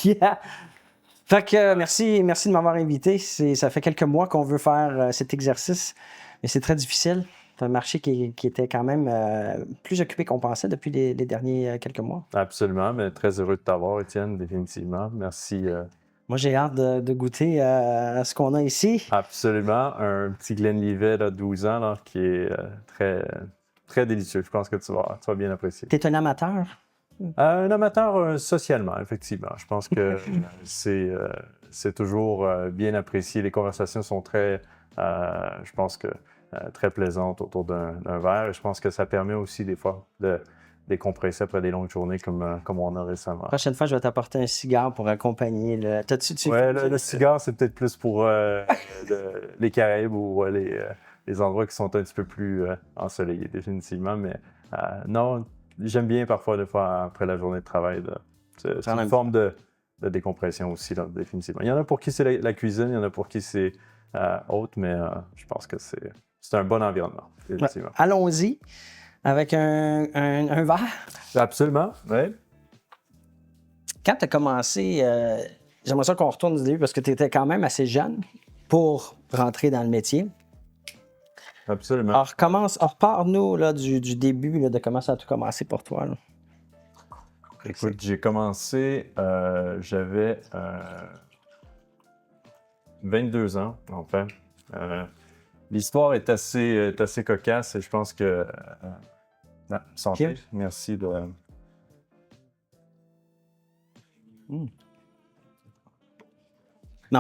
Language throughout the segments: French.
Yeah. Fait que merci de m'avoir invité. Ça fait quelques mois qu'on veut faire cet exercice, mais c'est très difficile. C'est un marché qui était quand même plus occupé qu'on pensait depuis les derniers quelques mois. Absolument, mais très heureux de t'avoir, Étienne, définitivement. Merci. Moi, j'ai hâte de goûter à ce qu'on a ici. Absolument. Un petit Glenlivet de 12 ans là, qui est très, très délicieux. Je pense que tu vas bien apprécier. Tu es un amateur? Un amateur socialement, effectivement. Je pense que c'est toujours bien apprécié. Les conversations sont très, je pense que, très plaisantes autour d'un verre. Et je pense que ça permet aussi des fois de décompresser après des longues journées comme on a récemment. La prochaine fois, je vais t'apporter un cigare pour accompagner le. Ouais, le cigare, c'est peut-être plus pour les Caraïbes ou les endroits qui sont un petit peu plus ensoleillés, définitivement. Mais non, j'aime bien parfois, des fois, après la journée de travail, c'est une forme de décompression aussi, là, définitivement. Il y en a pour qui c'est la cuisine, il y en a pour qui c'est autre, mais je pense que c'est un bon environnement, définitivement. Ouais. Allons-y avec un verre. Absolument, oui. Quand tu as commencé, j'aimerais ça qu'on retourne du début parce que tu étais quand même assez jeune pour rentrer dans le métier. Absolument. Alors, repars-nous là, du début là, de comment ça a tout commencé pour toi. Là. Écoute, j'ai commencé, j'avais 22 ans, en fait. L'histoire est assez cocasse et je pense que... santé, okay. Merci de... Non,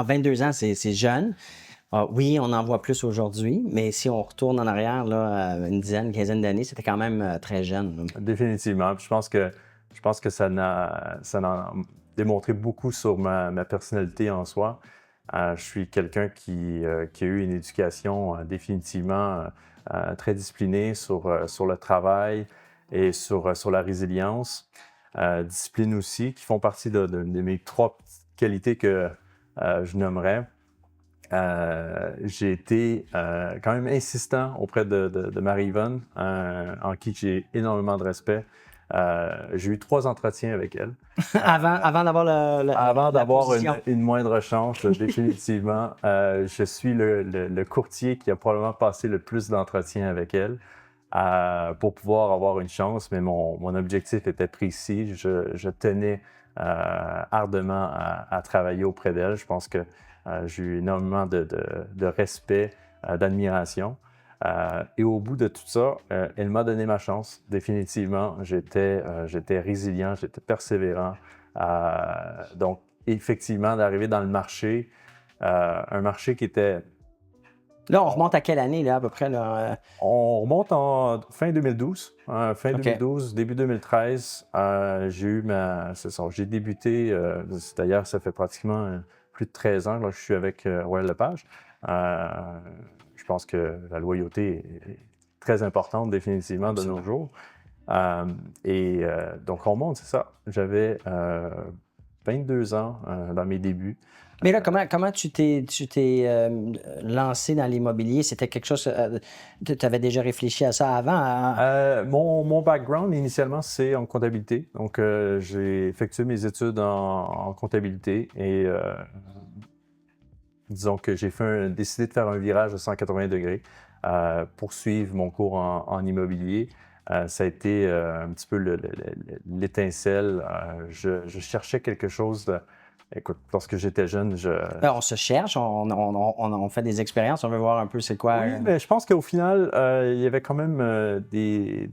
22 ans, c'est jeune. Oui, on en voit plus aujourd'hui, mais si on retourne en arrière, là, une dizaine, quinzaine d'années, c'était quand même très jeune. Définitivement. Puis je pense que ça a démontré beaucoup sur ma personnalité en soi. Je suis quelqu'un qui a eu une éducation définitivement très disciplinée sur le travail et sur la résilience. Discipline aussi, qui font partie de mes 3 qualités que je nommerais. J'ai été quand même insistant auprès de Marie-Yvonne, en qui j'ai énormément de respect. J'ai eu 3 entretiens avec elle. Avant d'avoir Avant d'avoir une moindre chance, définitivement. Je suis le courtier qui a probablement passé le plus d'entretiens avec elle pour pouvoir avoir une chance, mais mon objectif était précis. Je tenais ardemment à travailler auprès d'elle. Je pense que j'ai eu énormément de respect, d'admiration. Et au bout de tout ça, elle m'a donné ma chance, définitivement. J'étais résilient, j'étais persévérant. Donc, effectivement, d'arriver dans le marché, un marché qui était... Là, on remonte à quelle année, là, à peu près? Là? On remonte en fin 2012. Fin 2012, début 2013, j'ai débuté, d'ailleurs, ça fait pratiquement plus de 13 ans que je suis avec Royal Lepage. Je pense que la loyauté est très importante, définitivement, de nos jours. Donc, on monte, c'est ça. J'avais 22 ans dans mes débuts. Mais là, comment tu t'es lancé dans l'immobilier? C'était quelque chose... tu avais déjà réfléchi à ça avant? Mon background, initialement, c'est en comptabilité. Donc, j'ai effectué mes études en comptabilité et disons que j'ai décidé de faire un virage de 180 degrés, poursuivre mon cours en immobilier. Ça a été un petit peu l'étincelle. Je cherchais quelque chose de... Écoute, lorsque j'étais jeune, on se cherche, on fait des expériences, on veut voir un peu c'est quoi... Oui, mais je pense qu'au final, il y avait quand même des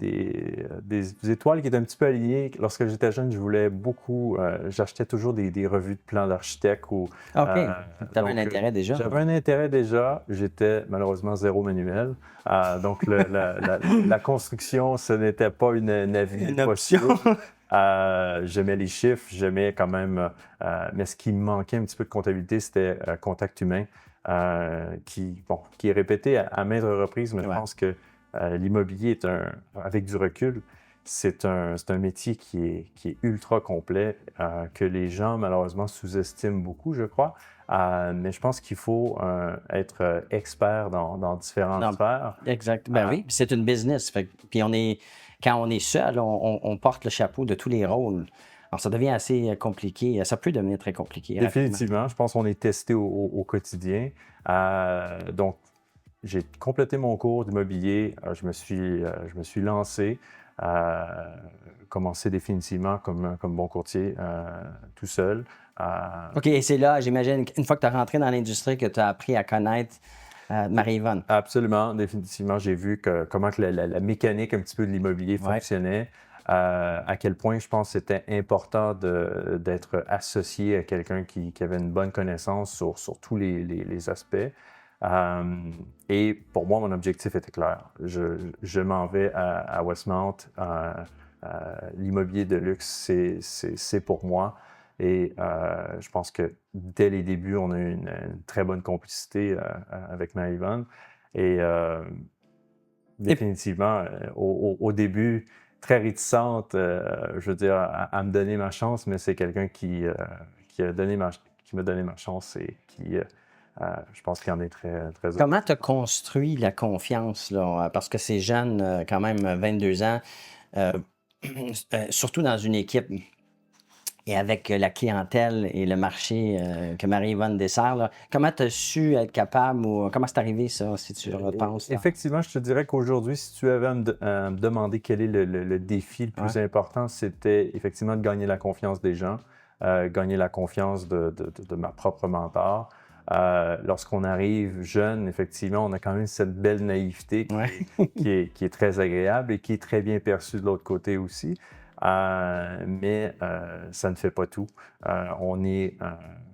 étoiles qui étaient un petit peu alignées. Lorsque j'étais jeune, je voulais beaucoup... j'achetais toujours des revues de plans d'architectes. OK. Tu avais un intérêt déjà. J'avais un intérêt déjà. J'étais malheureusement zéro manuel. Donc, la construction, ce n'était pas une option. J'aimais les chiffres, j'aimais quand même... mais ce qui me manquait un petit peu de comptabilité, c'était contact humain. Qui est répété à maintes reprises, mais je pense que l'immobilier avec du recul, c'est un métier qui est ultra complet, que les gens malheureusement sous-estiment beaucoup, je crois. Mais je pense qu'il faut être expert dans différentes sphères. Exact. Ben oui, c'est une business. Puis quand on est seul, on porte le chapeau de tous les rôles. Alors, ça devient assez compliqué. Ça peut devenir très compliqué. Définitivement. Je pense qu'on est testé au quotidien. Donc, j'ai complété mon cours d'immobilier. Je me suis lancé, commencé définitivement comme bon courtier tout seul. OK, et c'est là, j'imagine, une fois que tu as rentré dans l'industrie, que tu as appris à connaître Marie-Yvonne. Absolument, définitivement. J'ai vu comment que la mécanique un petit peu de l'immobilier fonctionnait. À quel point je pense que c'était important d'être associé à quelqu'un qui avait une bonne connaissance sur tous les aspects. Et pour moi, mon objectif était clair. Je m'en vais à Westmount. L'immobilier de luxe, c'est pour moi. Et je pense que dès les débuts, on a eu une très bonne complicité avec Marie-Yvonne. Et définitivement, au début, très réticente, je veux dire, à me donner ma chance, mais c'est quelqu'un qui m'a donné ma chance et qui, je pense qu'il en est très, très heureux. Comment tu as construit la confiance, là? Parce que ces jeunes, quand même 22 ans, euh, surtout dans une équipe et avec la clientèle et le marché que Marie-Yvonne dessert, là, comment tu as su être capable ou comment c'est arrivé ça, si tu repenses? Effectivement, je te dirais qu'aujourd'hui, si tu avais à me demander quel est le défi le plus important, c'était effectivement de gagner la confiance des gens, gagner la confiance de ma propre mentor. Lorsqu'on arrive jeune, effectivement, on a quand même cette belle naïveté qui est très agréable et qui est très bien perçue de l'autre côté aussi. Mais ça ne fait pas tout. On est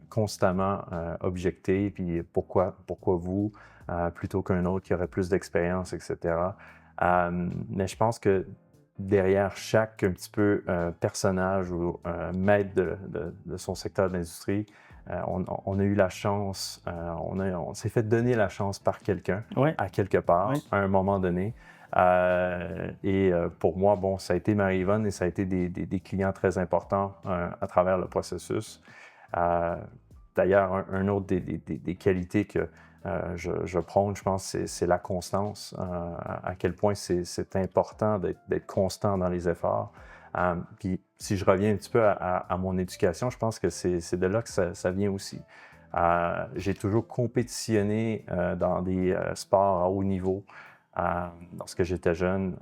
constamment objecté, puis pourquoi vous, plutôt qu'un autre qui aurait plus d'expérience, etc. Mais je pense que derrière chaque un petit peu personnage ou maître de son secteur d'industrie, on a eu la chance, on s'est fait donner la chance par quelqu'un à quelque part, à un moment donné. Et pour moi, bon, ça a été Marie-Yvonne et ça a été des clients très importants à travers le processus. D'ailleurs, un autre des qualités que je prône, je pense, c'est la constance. À quel point c'est important d'être constant dans les efforts. Puis si je reviens un petit peu à mon éducation, je pense que c'est de là que ça vient aussi. J'ai toujours compétitionné dans des sports à haut niveau. Lorsque j'étais jeune,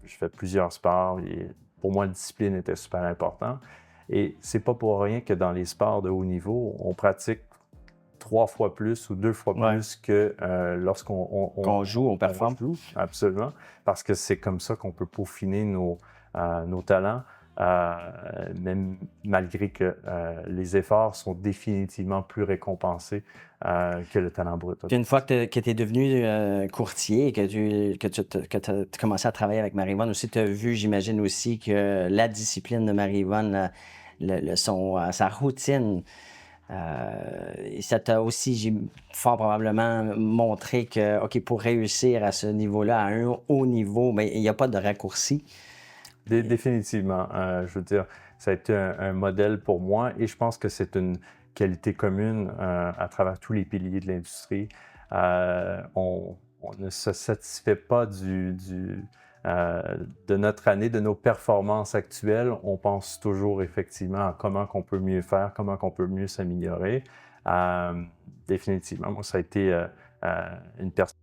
je fais plusieurs sports et pour moi, la discipline était super importante. Et c'est pas pour rien que dans les sports de haut niveau, on pratique 3 fois plus ou 2 fois plus que lorsqu'on joue, on performe. Absolument, parce que c'est comme ça qu'on peut peaufiner nos talents, même malgré que les efforts sont définitivement plus récompensés que le talent brut. Puis une fois que tu es devenu courtier et que tu as commencé à travailler avec Marie-Yvonne aussi, tu as vu, j'imagine aussi, que la discipline de Marie-Yvonne, sa routine, et ça t'a aussi fort probablement montré que, OK, pour réussir à ce niveau-là, à un haut niveau, mais il n'y a pas de raccourci. Définitivement. Je veux dire, ça a été un modèle pour moi et je pense que c'est une qualité commune à travers tous les piliers de l'industrie. On ne se satisfait pas de notre année, de nos performances actuelles. On pense toujours effectivement à comment qu'on peut mieux faire, comment qu'on peut mieux s'améliorer. Définitivement, moi, ça a été une personne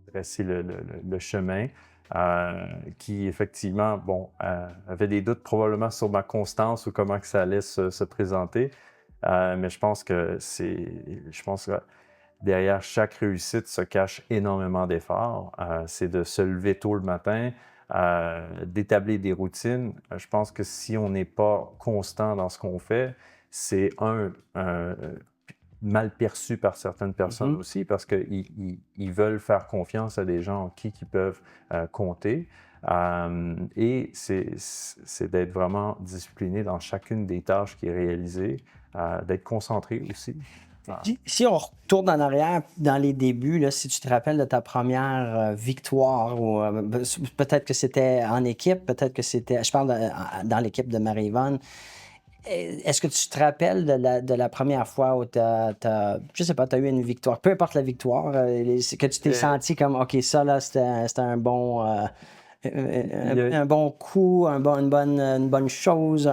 qui a dressé le chemin. Qui effectivement, bon, avait des doutes probablement sur ma constance ou comment que ça allait se présenter. Mais je pense que derrière chaque réussite se cache énormément d'efforts. C'est de se lever tôt le matin, d'établir des routines. Je pense que si on n'est pas constant dans ce qu'on fait, c'est mal perçu par certaines personnes aussi parce qu'ils veulent faire confiance à des gens en qui ils peuvent compter. Et c'est d'être vraiment discipliné dans chacune des tâches qui est réalisée, d'être concentré aussi. Si on retourne en arrière dans les débuts, là, si tu te rappelles de ta première victoire, ou peut-être que c'était en équipe, peut-être que c'était, je parle dans l'équipe de Marie-Yvonne, est-ce que tu te rappelles de la première fois où je sais pas, tu as eu une victoire, peu importe la victoire, que tu t'es senti comme, OK, ça là, c'était un bon un bon coup, une bonne chose,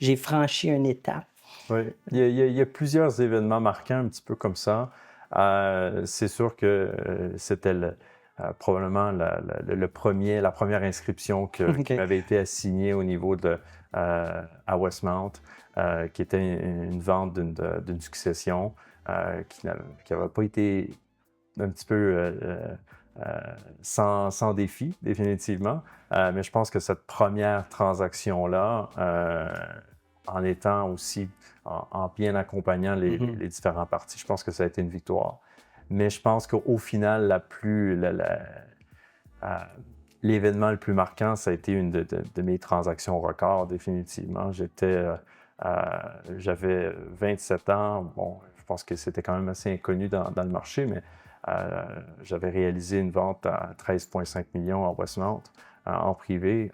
j'ai franchi une étape. Oui, il y a plusieurs événements marquants un petit peu comme ça. C'est sûr que c'était probablement la première inscription qui m'avait été assignée au niveau à Westmount, qui était une vente d'une succession qui n'avait pas été un petit peu sans défi, définitivement. Mais je pense que cette première transaction-là, en étant aussi, en bien accompagnant les différents parties, je pense que ça a été une victoire. Mais je pense qu'au final, l'événement le plus marquant, ça a été une de mes transactions records, définitivement. J'avais 27 ans. Bon, je pense que c'était quand même assez inconnu dans le marché, mais j'avais réalisé une vente à 13,5 millions à Westmount en privé.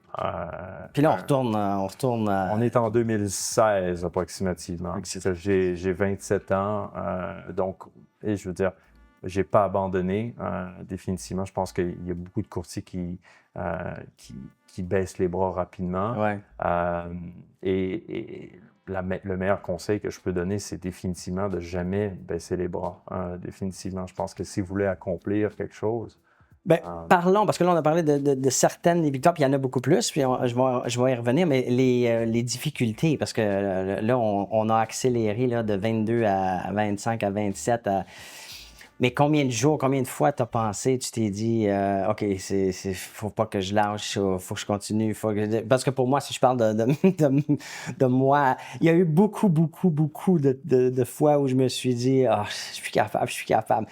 Puis là, on retourne On est en 2016 approximativement. J'ai 27 ans, donc, et je veux dire, j'ai pas abandonné définitivement. Je pense qu'il y a beaucoup de courtiers qui baissent les bras rapidement. Ouais. Et le meilleur conseil que je peux donner, c'est définitivement de jamais baisser les bras. Définitivement, je pense que si vous voulez accomplir quelque chose... Parlons, parce que là, on a parlé de certaines des victoires, puis il y en a beaucoup plus, puis je vais y revenir, mais les difficultés, parce que là, on a accéléré là, de 22 à 25 à 27 Mais combien de jours, combien de fois t'as pensé, tu t'es dit, OK, faut pas que je lâche, faut que je continue, parce que pour moi, si je parle de moi, il y a eu beaucoup de fois où je me suis dit, je suis capable.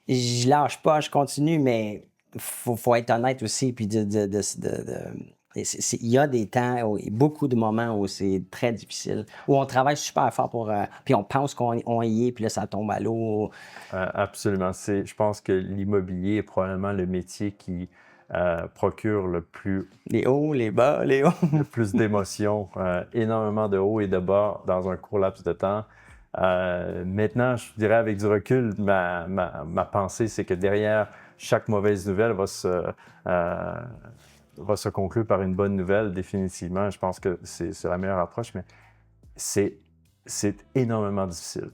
Je lâche pas, je continue, mais faut être honnête aussi, puis il y a des temps, beaucoup de moments où c'est très difficile, où on travaille super fort puis on pense qu'on y est, puis là, ça tombe à l'eau. Absolument. Je pense que l'immobilier est probablement le métier qui procure le plus... Les hauts, les bas, les hauts. le plus d'émotions, énormément de hauts et de bas dans un court laps de temps. Maintenant, je dirais avec du recul, ma pensée, c'est que derrière chaque mauvaise nouvelle va se conclure par une bonne nouvelle, définitivement. Je pense que c'est la meilleure approche, mais c'est énormément difficile.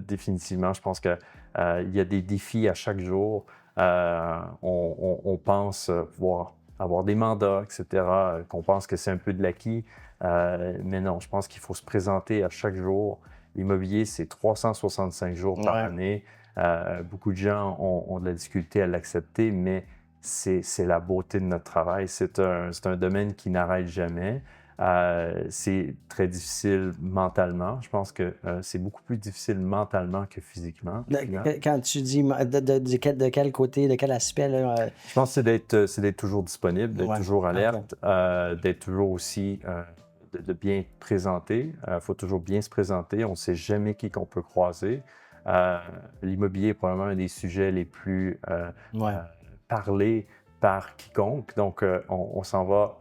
Définitivement, je pense qu'il y a des défis à chaque jour. On pense pouvoir avoir des mandats, etc., qu'on pense que c'est un peu de l'acquis. Mais non, je pense qu'il faut se présenter à chaque jour. L'immobilier, c'est 365 jours par année. Beaucoup de gens ont de la difficulté à l'accepter, mais c'est la beauté de notre travail. C'est un domaine qui n'arrête jamais. C'est très difficile mentalement. Je pense que c'est beaucoup plus difficile mentalement que physiquement. Quand tu dis de quel côté, de quel aspect? Là, Je pense que c'est d'être toujours disponible, d'être toujours alerte, d'être toujours aussi... de bien présenter. Il faut toujours bien se présenter. On ne sait jamais qui qu'on peut croiser. L'immobilier est probablement un des sujets les plus parlés par quiconque. Donc, on s'en va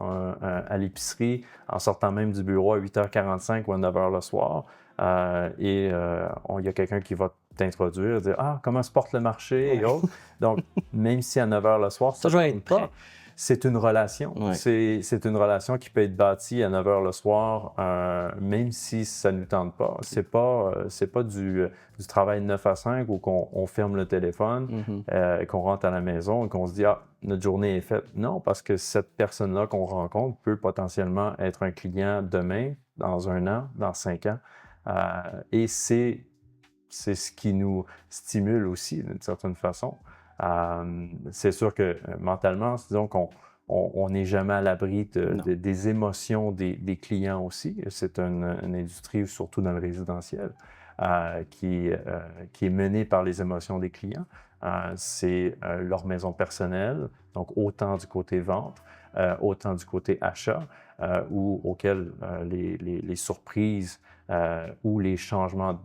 à l'épicerie en sortant même du bureau à 8h45 ou à 9h le soir. Il y a quelqu'un qui va t'introduire, dire « Ah, comment se porte le marché? » et autres. Donc, même si à 9h le soir, ça ne compte pas. C'est une relation. Ouais. C'est une relation qui peut être bâtie à 9h le soir, même si ça ne nous tente pas. C'est pas du travail de 9 à 5 où on ferme le téléphone, qu'on rentre à la maison et qu'on se dit « Ah, notre journée est faite. » Non, parce que cette personne-là qu'on rencontre peut potentiellement être un client demain, dans 1 an, dans 5 ans. Et c'est ce qui nous stimule aussi, d'une certaine façon. C'est sûr que mentalement, disons qu'on n'est jamais à l'abri des émotions des clients aussi. C'est une industrie, surtout dans le résidentiel, qui est menée par les émotions des clients. C'est leur maison personnelle, donc autant du côté vente, autant du côté achat, auquel les surprises ou les changements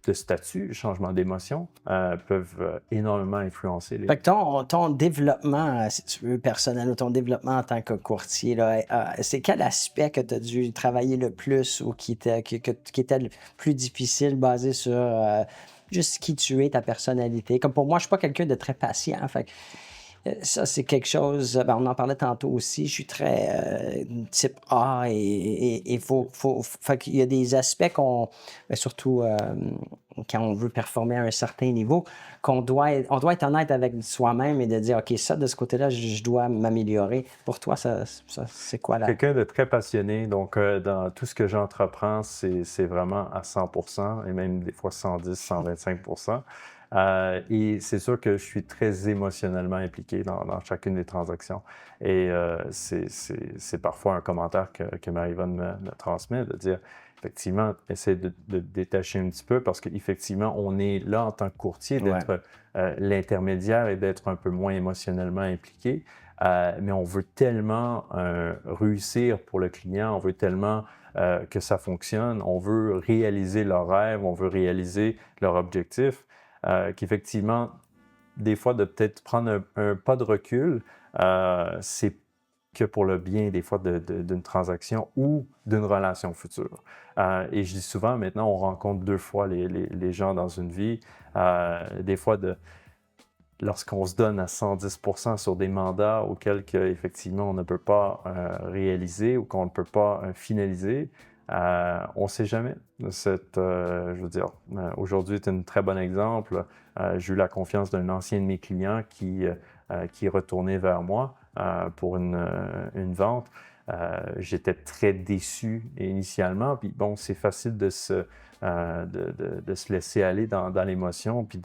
de statut, changement d'émotion, peuvent énormément influencer les... Fait que ton développement, si tu veux, personnel, ou ton développement en tant que courtier, là, c'est quel aspect que tu as dû travailler le plus ou qui était le plus difficile, basé sur juste qui tu es, ta personnalité? Comme pour moi, je suis pas quelqu'un de très patient. Fait que Ça, c'est quelque chose, on en parlait tantôt aussi, je suis très type A et fait qu'il y a des aspects surtout quand on veut performer à un certain niveau, on doit être honnête avec soi-même et de dire, OK, ça, de ce côté-là, je dois m'améliorer. Pour toi, ça c'est quoi là? Quelqu'un de très passionné, donc dans tout ce que j'entreprends, c'est vraiment à 100% et même des fois 110, 125%. Et c'est sûr que je suis très émotionnellement impliqué dans chacune des transactions. Et c'est parfois un commentaire que Marie-Yvonne me transmet, de dire, effectivement, essaie de détacher un petit peu parce qu'effectivement, on est là en tant que courtier d'être l'intermédiaire et d'être un peu moins émotionnellement impliqué. Mais on veut tellement réussir pour le client, on veut tellement que ça fonctionne, on veut réaliser leur rêve, on veut réaliser leur objectif, qu'effectivement, des fois, de peut-être prendre un pas de recul, c'est que pour le bien, des fois, d'une transaction ou d'une relation future. Et je dis souvent, maintenant, on rencontre 2 fois les gens dans une vie. Des fois, lorsqu'on se donne à 110% sur des mandats auxquels effectivement on ne peut pas réaliser ou qu'on ne peut pas finaliser, on ne sait jamais. Je veux dire, aujourd'hui est un très bon exemple. J'ai eu la confiance d'un ancien de mes clients qui est retourné vers moi pour une vente. J'étais très déçu initialement, puis bon, c'est facile de se laisser aller dans l'émotion, puis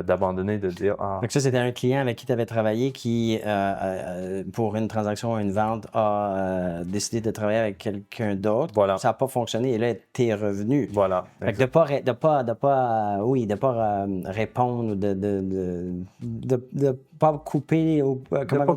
d'abandonner, de dire « Ah... » Donc ça, c'était un client avec qui tu avais travaillé qui, pour une transaction ou une vente, a décidé de travailler avec quelqu'un d'autre. Voilà. Ça n'a pas fonctionné et là, tu es revenu. Voilà. Fait que de pas répondre ou de pas couper ou de ne pas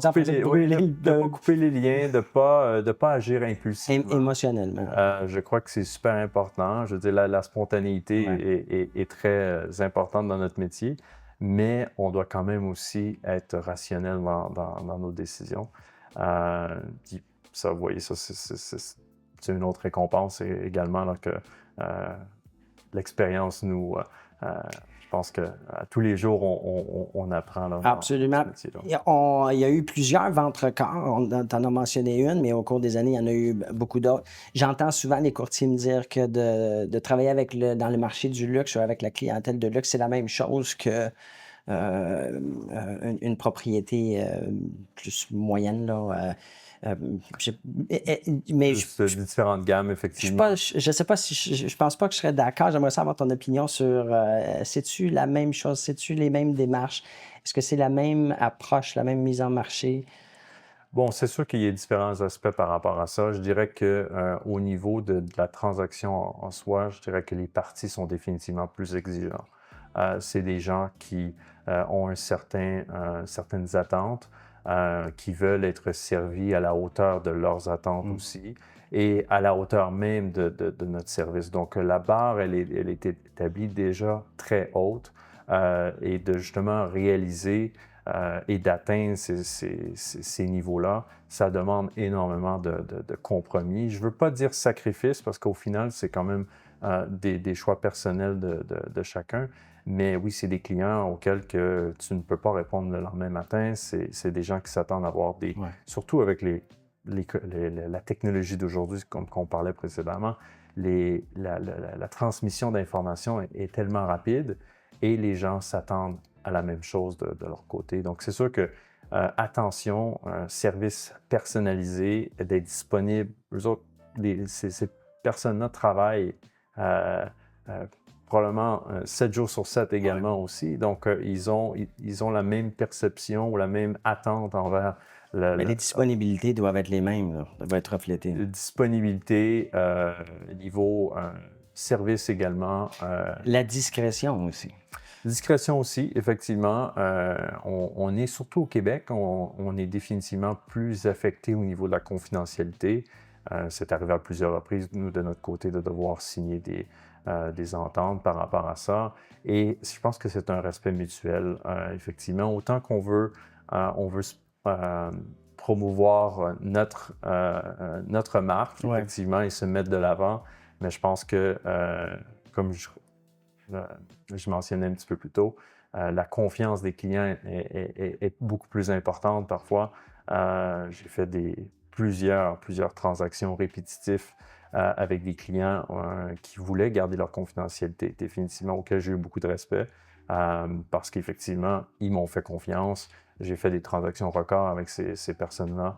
couper les liens, de pas agir impulsivement. Émotionnellement. Je crois que c'est super important. Je veux dire, la spontanéité est très importante dans notre métier, mais on doit quand même aussi être rationnel dans nos décisions. Puis ça, vous voyez, ça, c'est une autre récompense également là, que l'expérience nous... je pense qu'à tous les jours, on apprend. Là, absolument. Il y a eu plusieurs ventes records. Tu en as mentionné une, mais au cours des années, il y en a eu beaucoup d'autres. J'entends souvent les courtiers me dire que de travailler dans le marché du luxe ou avec la clientèle de luxe, c'est la même chose que une propriété plus moyenne, là. Mais différentes gammes, effectivement. Je sais pas si je pense pas que je serais d'accord. J'aimerais savoir ton opinion sur c'est-tu la même chose, c'est-tu les mêmes démarches? Est-ce que c'est la même approche, la même mise en marché? Bon, c'est sûr qu'il y a différents aspects par rapport à ça. Je dirais que au niveau de la transaction en soi, je dirais que les parties sont définitivement plus exigeantes. C'est des gens qui ont certaines attentes. Qui veulent être servis à la hauteur de leurs attentes aussi et à la hauteur même de notre service. Donc, la barre, elle est établie déjà très haute et de justement réaliser et d'atteindre ces niveaux-là, ça demande énormément de compromis. Je ne veux pas dire sacrifice parce qu'au final, c'est quand même des choix personnels de chacun. Mais oui, c'est des clients auxquels que tu ne peux pas répondre le lendemain matin. C'est des gens qui s'attendent à avoir des... Ouais. Surtout avec la technologie d'aujourd'hui, comme on parlait précédemment, la transmission d'informations est tellement rapide et les gens s'attendent à la même chose de leur côté. Donc, c'est sûr que attention, service personnalisé, d'être disponible. Eux autres, ces personnes-là travaillent probablement 7 jours sur 7 également aussi. Donc, ils ont la même perception ou la même attente envers... Mais les disponibilités doivent être les mêmes, là, doivent être reflétées. Disponibilité, niveau service également. La discrétion aussi. Discrétion aussi, effectivement. On est surtout au Québec, on est définitivement plus affecté au niveau de la confidentialité. C'est arrivé à plusieurs reprises, nous, de notre côté, de devoir signer des ententes par rapport à ça. Et je pense que c'est un respect mutuel, effectivement. Autant qu'on veut promouvoir notre marque, effectivement, et se mettre de l'avant. Mais je pense que, comme je mentionnais un petit peu plus tôt, la confiance des clients est beaucoup plus importante parfois. J'ai fait plusieurs transactions répétitives avec des clients qui voulaient garder leur confidentialité, définitivement, auquel j'ai eu beaucoup de respect parce qu'effectivement, ils m'ont fait confiance. J'ai fait des transactions records avec ces personnes-là.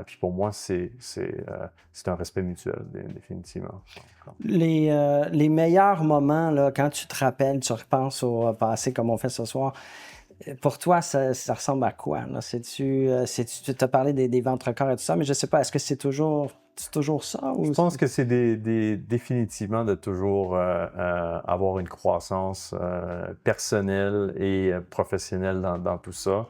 Puis pour moi, c'est un respect mutuel, définitivement. Les meilleurs moments, là, quand tu te rappelles, tu repenses au passé comme on fait ce soir, pour toi, ça ressemble à quoi? Tu as parlé des ventes records et tout ça, mais je ne sais pas, est-ce que c'est toujours ça? Je pense que c'est définitivement de toujours avoir une croissance personnelle et professionnelle dans tout ça.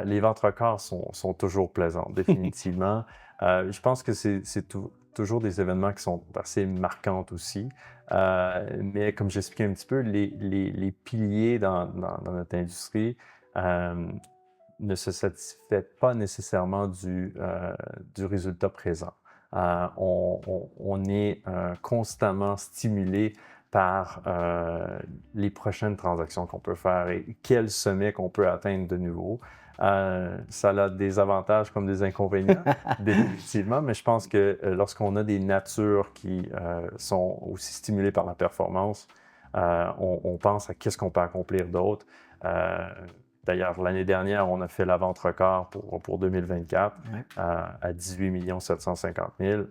Les ventes records sont toujours plaisantes, définitivement. Je pense que c'est toujours des événements qui sont assez marquants aussi. Mais comme j'expliquais un petit peu, les piliers dans notre industrie ne se satisfait pas nécessairement du résultat présent. On est constamment stimulé par les prochaines transactions qu'on peut faire et quel sommet qu'on peut atteindre de nouveau. Ça a des avantages comme des inconvénients, définitivement, mais je pense que lorsqu'on a des natures qui sont aussi stimulées par la performance, on pense à qu'est-ce qu'on peut accomplir d'autre. D'ailleurs, l'année dernière, on a fait la vente record pour 2024 à 18 750 000.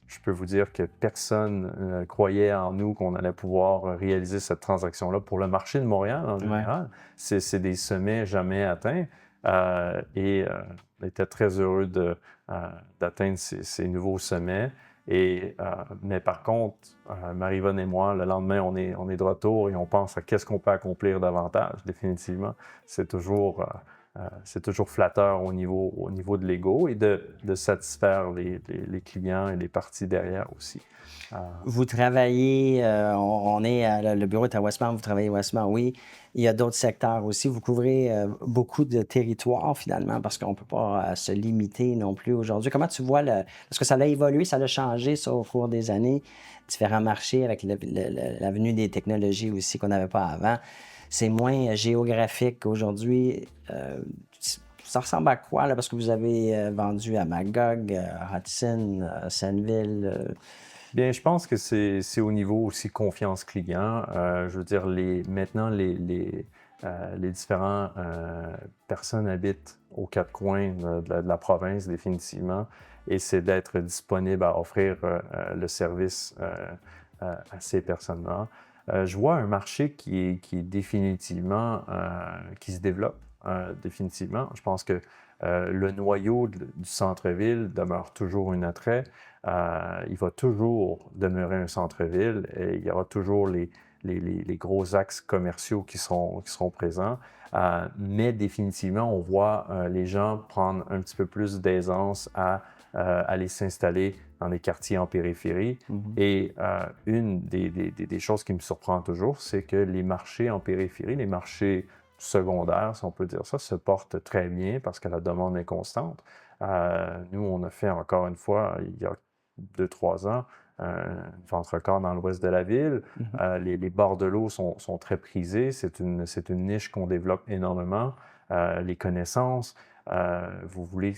Je peux vous dire que personne ne croyait en nous qu'on allait pouvoir réaliser cette transaction-là pour le marché de Montréal en général. C'est des sommets jamais atteints et on était très heureux d'atteindre ces nouveaux sommets. Mais par contre, Marie-Vonne et moi, le lendemain, on est de retour et on pense à qu'est-ce qu'on peut accomplir davantage, définitivement. C'est toujours flatteur au niveau de l'ego et de satisfaire les clients et les parties derrière aussi. Vous travaillez, le bureau est à Westmount, vous travaillez à Westmount, oui. Il y a d'autres secteurs aussi. Vous couvrez beaucoup de territoires finalement parce qu'on ne peut pas se limiter non plus aujourd'hui. Comment tu vois parce que ça a évolué, ça a changé ça, au cours des années, différents marchés avec la venue des technologies aussi qu'on n'avait pas avant. C'est moins géographique aujourd'hui. Ça ressemble à quoi, là? Parce que vous avez vendu à Magog, Hudson, Sandville. Bien, je pense que c'est au niveau aussi confiance client. Je veux dire, maintenant, les différentes personnes habitent aux quatre coins de la province, définitivement, et c'est d'être disponible à offrir le service à ces personnes-là. Je vois un marché qui est définitivement, qui se développe, définitivement. Je pense que le noyau du centre-ville demeure toujours un attrait. Il va toujours demeurer un centre-ville et il y aura toujours les gros axes commerciaux qui seront présents. Mais définitivement, on voit les gens prendre un petit peu plus d'aisance à aller s'installer dans des quartiers en périphérie. Et une des choses qui me surprend toujours, c'est que les marchés en périphérie, les marchés secondaires, si on peut dire ça, se portent très bien parce que la demande est constante. Nous, on a fait encore une fois, il y a 2-3 ans, une vente record dans l'ouest de la ville. Les bords de l'eau sont très prisés. C'est une niche qu'on développe énormément. Les connaissances, vous voulez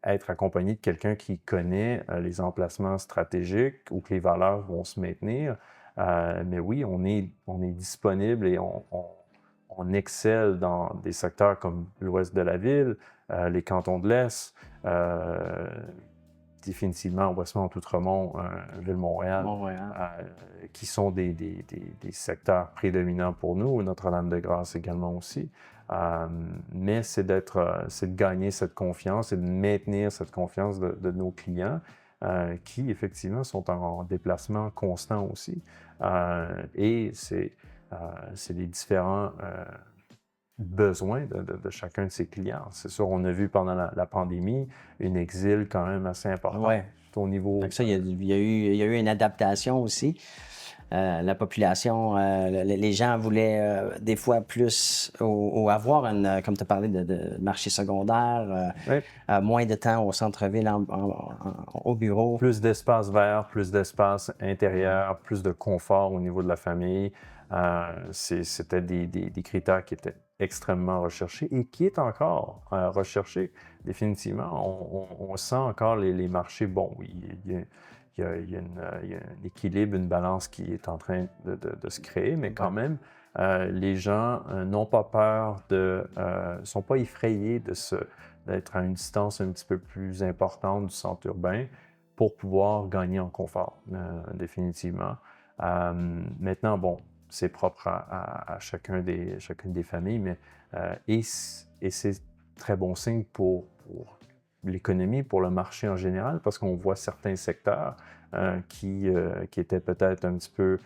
être accompagné de quelqu'un qui connaît les emplacements stratégiques où que les valeurs vont se maintenir. Mais oui, on est disponible et on excelle dans des secteurs comme l'ouest de la ville, les cantons de l'Est, définitivement Westmount-Outremont, Ville-Montréal, qui sont des secteurs prédominants pour nous, Notre-Dame-de-Grâce également aussi. Mais c'est de gagner cette confiance et de maintenir cette confiance de nos clients qui, effectivement, sont en déplacement constant aussi. Et c'est les différents besoins de chacun de ses clients. C'est sûr, on a vu pendant la pandémie une exil quand même assez importante au niveau... Donc ça, il y a eu une adaptation aussi. la population, les gens voulaient des fois plus ou avoir comme tu as parlé de marché secondaire, Oui. moins de temps au centre-ville, au bureau. Plus d'espace vert, plus d'espace intérieur, plus de confort au niveau de la famille. C'était des critères qui étaient extrêmement recherchés et qui est encore recherché définitivement. On sent encore les marchés. Bon, oui, il y a un équilibre, une balance qui est en train de se créer, mais quand même, les gens n'ont pas peur sont pas effrayés d'être à une distance un petit peu plus importante du centre urbain pour pouvoir gagner en confort, définitivement. Maintenant, bon, c'est propre à chacune des familles, mais et c'est très bon signe pour l'économie, pour le marché en général, parce qu'on voit certains secteurs qui étaient peut-être un petit peu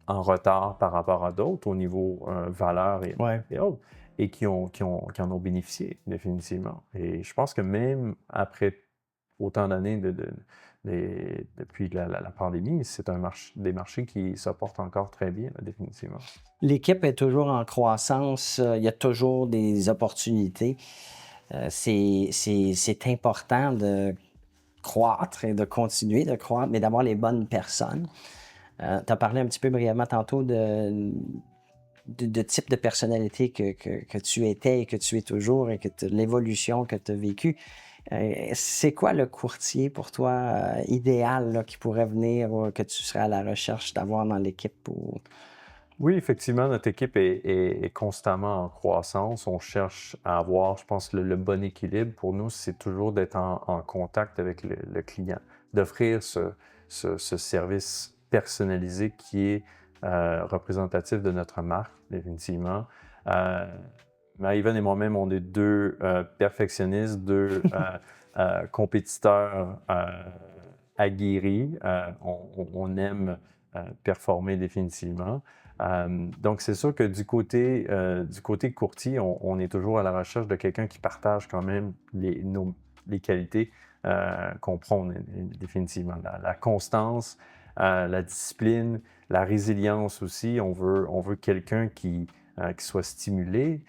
en retard par rapport à d'autres au niveau valeur et autres, et qui en ont bénéficié définitivement. Et je pense que même après autant d'années depuis la pandémie, c'est des marchés qui se portent encore très bien, là, définitivement. L'équipe est toujours en croissance, il y a toujours des opportunités. C'est important de croître et de continuer de croître, mais d'avoir les bonnes personnes. Tu as parlé un petit peu brièvement tantôt de type de personnalité que tu étais et que tu es toujours et l'évolution que tu as vécue. C'est quoi le courtier pour toi idéal là, qui pourrait venir ou que tu serais à la recherche d'avoir dans l'équipe? Oui, effectivement, notre équipe est constamment en croissance. On cherche à avoir, je pense, le bon équilibre. Pour nous, c'est toujours d'être en contact avec le client, d'offrir ce service personnalisé qui est représentatif de notre marque, définitivement. Marie-Yvonne et moi-même, on est deux perfectionnistes, deux compétiteurs aguerris. On aime performer définitivement. Donc, c'est sûr que du côté courtier, on est toujours à la recherche de quelqu'un qui partage quand même les qualités qu'on prône définitivement. La constance, la discipline, la résilience aussi. On veut quelqu'un qui soit stimulé,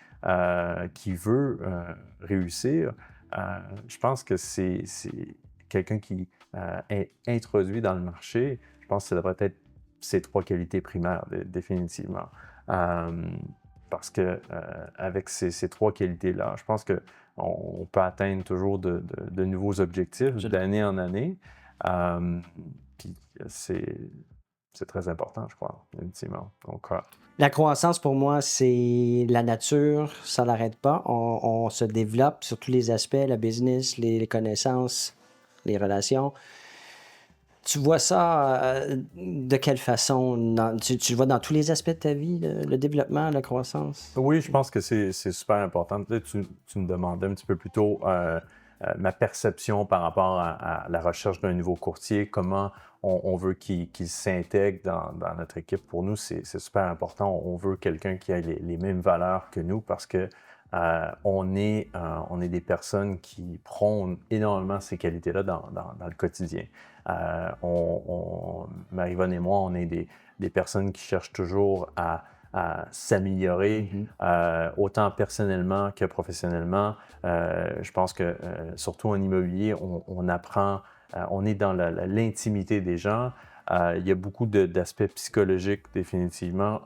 qui veut réussir. Je pense que c'est quelqu'un qui est introduit dans le marché. Je pense que ça devrait être ces trois qualités primaires, définitivement. Parce que avec ces trois qualités-là, je pense qu'on peut atteindre toujours de nouveaux objectifs d'année en année. Puis c'est très important, je crois, définitivement. Donc, la croissance, pour moi, c'est la nature, ça n'arrête pas. On se développe sur tous les aspects, le business, les connaissances, les relations. Tu vois ça de quelle façon? Tu le vois dans tous les aspects de ta vie, le développement, la croissance? Oui, je pense que c'est super important. Tu me demandais un petit peu plus tôt ma perception par rapport à la recherche d'un nouveau courtier, comment on veut qu'il s'intègre dans notre équipe. Pour nous, c'est super important. On veut quelqu'un qui a les mêmes valeurs que nous parce que on est des personnes qui prônent énormément ces qualités-là dans le quotidien. Marie-Yvonne et moi, on est des personnes qui cherchent toujours à s'améliorer, autant personnellement que professionnellement. Je pense que surtout en immobilier, on apprend, on est dans l'intimité des gens. Il y a beaucoup d'aspects psychologiques définitivement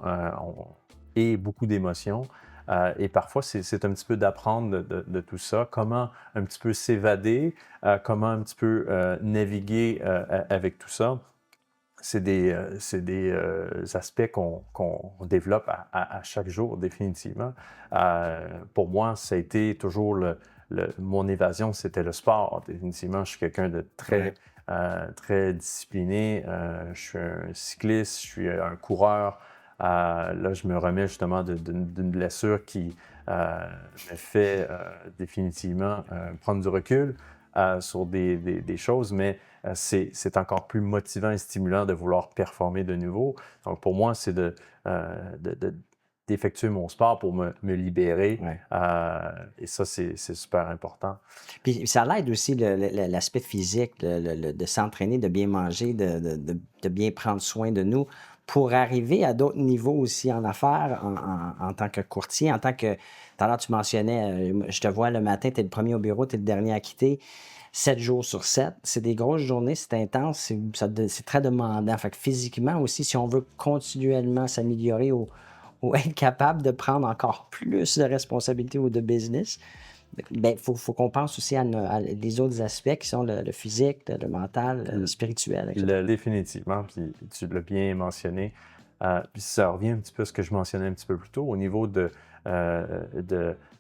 et beaucoup d'émotions. Et parfois, c'est un petit peu d'apprendre de tout ça, comment un petit peu s'évader, comment un petit peu naviguer avec tout ça. C'est des aspects qu'on développe à chaque jour, définitivement. Pour moi, ça a été toujours mon évasion, c'était le sport. Définitivement, je suis quelqu'un de très discipliné. Je suis un cycliste, je suis un coureur. Là, je me remets justement d'une blessure qui me fait définitivement prendre du recul sur des choses, mais c'est encore plus motivant et stimulant de vouloir performer de nouveau. Donc, pour moi, c'est d'effectuer mon sport pour me libérer. Ouais. Et ça, c'est super important. Puis ça l'aide aussi l'aspect physique, de s'entraîner, de bien manger, de bien prendre soin de nous pour arriver à d'autres niveaux aussi en affaires, en tant que courtier, en tant que... Tout à l'heure, tu mentionnais, je te vois le matin, tu es le premier au bureau, tu es le dernier à quitter. 7 jours sur 7, c'est des grosses journées, c'est intense, c'est très demandant. Fait que physiquement aussi, si on veut continuellement s'améliorer ou être capable de prendre encore plus de responsabilités ou de business, ben, faut qu'on pense aussi à les autres aspects qui sont le physique, le mental, le spirituel, etc. Définitivement, puis tu l'as bien mentionné. Puis ça revient un petit peu à ce que je mentionnais un petit peu plus tôt au niveau de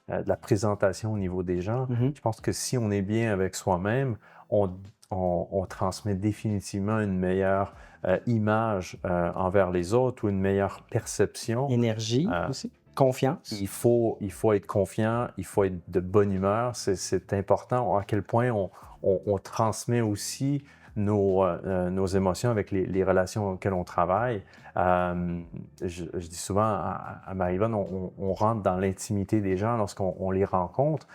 la présentation au niveau des gens. Mm-hmm. Je pense que si on est bien avec soi-même, on transmet définitivement une meilleure image envers les autres ou une meilleure perception. Énergie aussi, confiance. Il faut être confiant, il faut être de bonne humeur. C'est important à quel point on transmet aussi nos émotions avec les relations auxquelles on travaille. Je dis souvent à Marie-Yvonne, on rentre dans l'intimité des gens lorsqu'on les rencontre.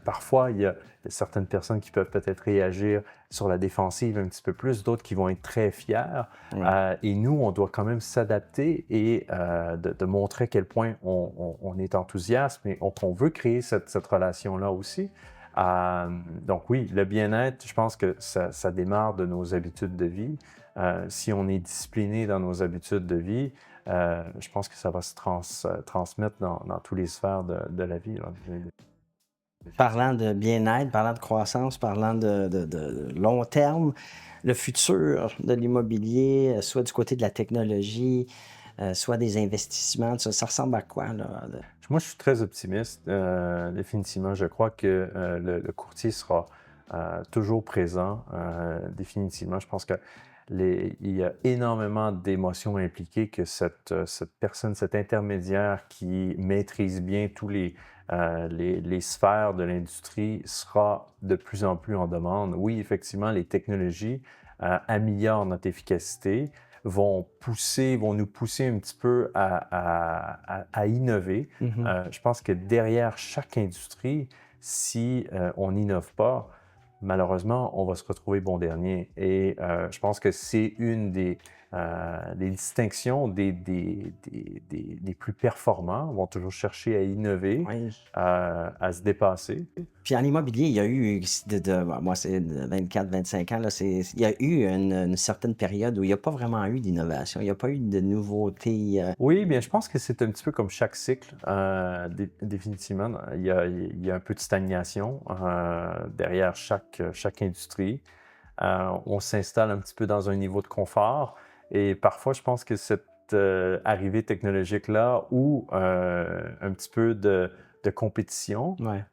Parfois, il y a certaines personnes qui peuvent peut-être réagir sur la défensive un petit peu plus, d'autres qui vont être très fiers. Ouais. Et nous, on doit quand même s'adapter et de montrer à quel point on est enthousiaste, mais qu'on veut créer cette relation-là aussi. Donc oui, le bien-être, je pense que ça démarre de nos habitudes de vie. Si on est discipliné dans nos habitudes de vie, je pense que ça va se transmettre dans toutes les sphères de la vie, là. Parlant de bien-être, parlant de croissance, parlant de long terme, le futur de l'immobilier, soit du côté de la technologie, soit des investissements, ça ressemble à quoi, là? Moi, je suis très optimiste. Définitivement, je crois que le courtier sera toujours présent. Définitivement, je pense que il y a énormément d'émotions impliquées que cette personne, cet intermédiaire qui maîtrise bien tous les sphères de l'industrie sera de plus en plus en demande. Oui, effectivement, les technologies améliorent notre efficacité, vont nous pousser un petit peu à innover. Mm-hmm. Je pense que derrière chaque industrie, si on n'innove pas, malheureusement, on va se retrouver bon dernier. Et je pense que c'est une des distinctions des plus performants. Vont toujours chercher à innover, Oui. à se dépasser. Puis en immobilier, il y a eu, moi c'est 24-25 ans, là, il y a eu une certaine période où il n'y a pas vraiment eu d'innovation, il n'y a pas eu de nouveautés. Oui, bien, je pense que c'est un petit peu comme chaque cycle. Définitivement, il y a un peu de stagnation derrière chaque industrie. On s'installe un petit peu dans un niveau de confort. Et parfois, je pense que cette arrivée technologique-là ou un petit peu de compétition Ouais.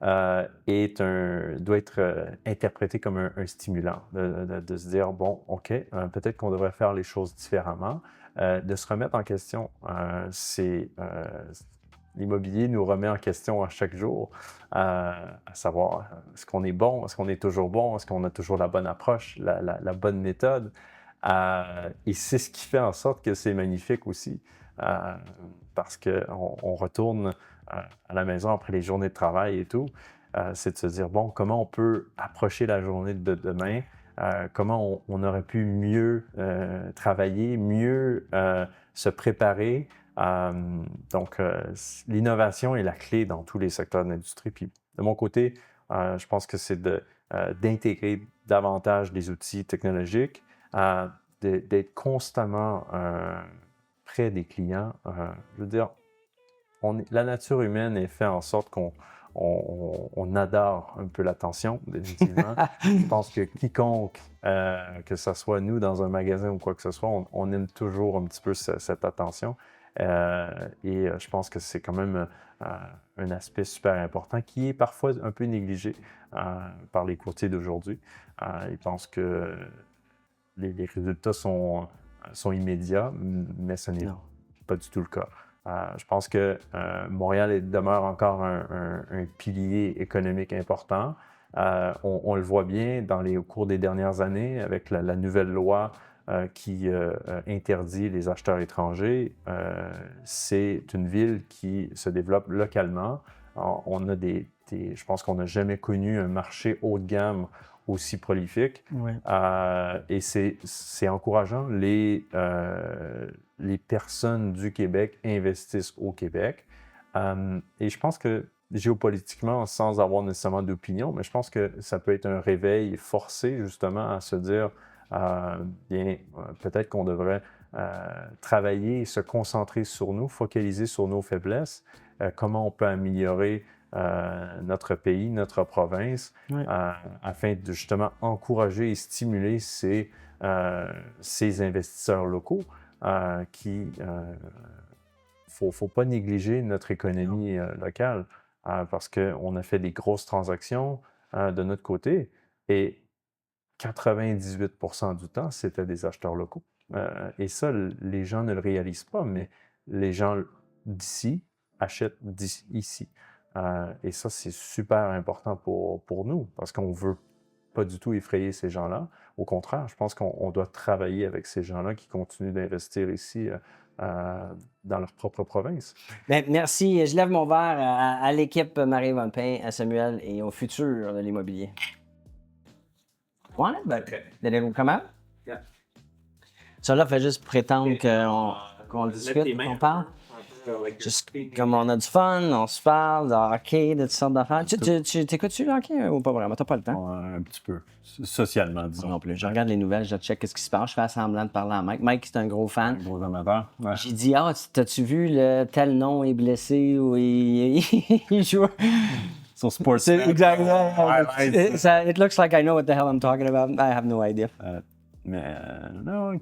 doit être interprété comme un stimulant, de se dire, bon, OK, peut-être qu'on devrait faire les choses différemment, de se remettre en question. L'immobilier nous remet en question à chaque jour, à savoir, est-ce qu'on est bon, est-ce qu'on est toujours bon, est-ce qu'on a toujours la bonne approche, la bonne méthode. Et c'est ce qui fait en sorte que c'est magnifique aussi, parce qu'on retourne à la maison après les journées de travail et tout. C'est de se dire, bon, comment on peut approcher la journée de demain, comment on aurait pu mieux travailler, mieux se préparer. Donc, l'innovation est la clé dans tous les secteurs de l'industrie. Puis, de mon côté, je pense que c'est d'intégrer davantage les outils technologiques, d'être constamment près des clients. Je veux dire, la nature humaine est faite en sorte qu'on adore un peu l'attention, définitivement. Je pense que quiconque, que ce soit nous dans un magasin ou quoi que ce soit, on aime toujours un petit peu cette attention. Et je pense que c'est quand même un aspect super important qui est parfois un peu négligé par les courtiers d'aujourd'hui. Ils pensent que les résultats sont immédiats, mais ce n'est pas du tout le cas. Je pense que Montréal demeure encore un pilier économique important. On le voit bien au cours des dernières années avec la nouvelle loi qui interdit les acheteurs étrangers. C'est une ville qui se développe localement. On a je pense qu'on n'a jamais connu un marché haut de gamme aussi prolifique. Ouais. Et c'est encourageant. Les personnes du Québec investissent au Québec. Et je pense que géopolitiquement, sans avoir nécessairement d'opinion, mais je pense que ça peut être un réveil forcé justement à se dire, peut-être qu'on devrait travailler et se concentrer sur nous, focaliser sur nos faiblesses, comment on peut améliorer notre pays, notre province, Ouais. afin de justement encourager et stimuler ces investisseurs locaux qui... faut pas négliger notre économie locale parce qu'on a fait des grosses transactions de notre côté et 98% du temps, c'était des acheteurs locaux. Et ça, les gens ne le réalisent pas, mais les gens d'ici achètent ici. Et ça, c'est super important pour nous parce qu'on ne veut pas du tout effrayer ces gens-là. Au contraire, je pense qu'on doit travailler avec ces gens-là qui continuent d'investir ici dans leur propre province. Ben, merci. Je lève mon verre à l'équipe Marie-Yvonne Pain, à Samuel et au futur de l'immobilier. Ouais, ben, comment? Yeah. Ça là fait juste prétendre qu'on discute, qu'on parle. Juste comme on a du fun, on se parle de hockey, de toutes sortes d'affaires. T'écoutes-tu le hockey ou pas vraiment? T'as pas le temps? Un petit peu. Socialement, disons. Non plus. Je regarde les nouvelles, je check ce qui se passe, je fais semblant de parler à Mike. Mike, c'est un gros fan. Un gros amateur. Ouais. J'ai dit, t'as-tu vu le tel nom est blessé ou il joue? Son sports. Exactement. It looks like I know what the hell I'm talking about. I have no idea. Mais non,